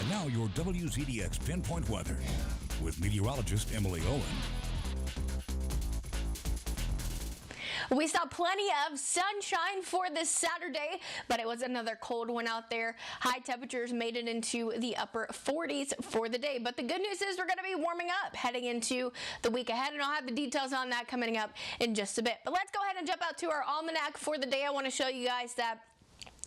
And now your WZDX Pinpoint Weather with meteorologist Emily Owen. We saw plenty of sunshine for this Saturday, but it was another cold one out there. High temperatures made it into the upper 40s for the day. But the good news is we're going to be warming up heading into the week ahead, and I'll have the details on that coming up in just a bit. But let's go ahead and jump out to our almanac for the day. I want to show you guys that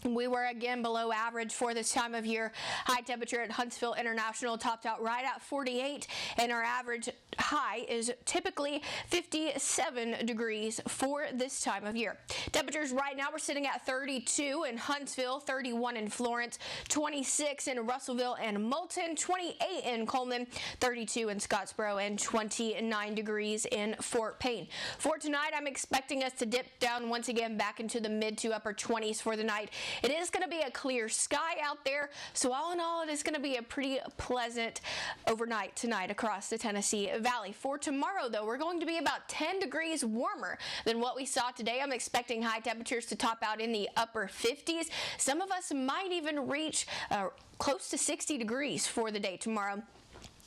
we were again below average for this time of year. High temperature at Huntsville International topped out right at 48, and our average high is typically 57 degrees for this time of year. Temperatures right now, we're sitting at 32 in Huntsville, 31 in Florence, 26 in Russellville and Moulton, 28 in Coleman, 32 in Scottsboro, and 29 degrees in Fort Payne. For tonight, I'm expecting us to dip down once again back into the mid to upper 20s for the night. It is going to be a clear sky out there, so all in all, it is going to be a pretty pleasant overnight tonight across the Tennessee Valley. For tomorrow, though, we're going to be about 10 degrees warmer than what we saw today. I'm expecting high temperatures to top out in the upper 50s. Some of us might even reach close to 60 degrees for the day tomorrow.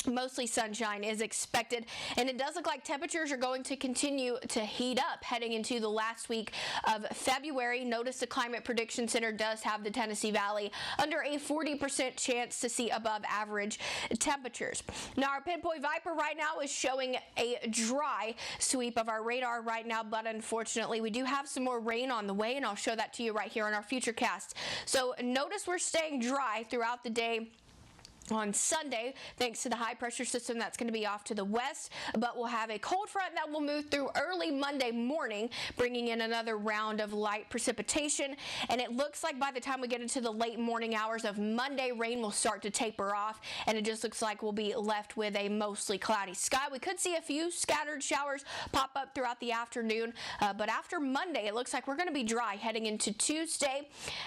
Mostly sunshine is expected, and it does look like temperatures are going to continue to heat up heading into the last week of February. Notice the Climate Prediction Center does have the Tennessee Valley under a 40% chance to see above average temperatures. Now, our Pinpoint Viper right now is showing a dry sweep of our radar right now, but unfortunately we do have some more rain on the way, and I'll show that to you right here on our Futurecast. So notice we're staying dry throughout the day on Sunday, thanks to the high pressure system that's going to be off to the west, but we'll have a cold front that will move through early Monday morning, bringing in another round of light precipitation. And it looks like by the time we get into the late morning hours of Monday, rain will start to taper off, and it just looks like we'll be left with a mostly cloudy sky. We could see a few scattered showers pop up throughout the afternoon, but after Monday, it looks like we're going to be dry heading into Tuesday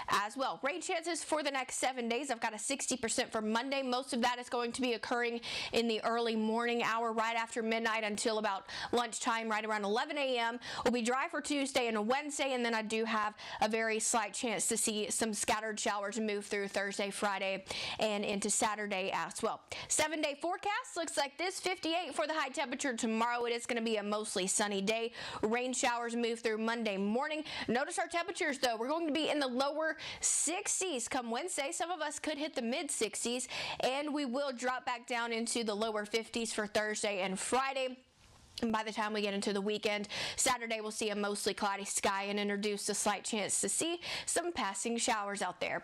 as well. Rain chances for the next 7 days, I've got a 60% for Monday. Most of that is going to be occurring in the early morning hour right after midnight until about lunchtime right around 11 a.m. We'll be dry for Tuesday and Wednesday, and then I do have a very slight chance to see some scattered showers move through Thursday, Friday, and into Saturday as well. 7-day forecast looks like this: 58 for the high temperature tomorrow. It is going to be a mostly sunny day. Rain showers move through Monday morning. Notice our temperatures, though. We're going to be in the lower 60s come Wednesday. Some of us could hit the mid 60s. And we will drop back down into the lower 50s for Thursday and Friday. And by the time we get into the weekend, Saturday we'll see a mostly cloudy sky and introduce a slight chance to see some passing showers out there.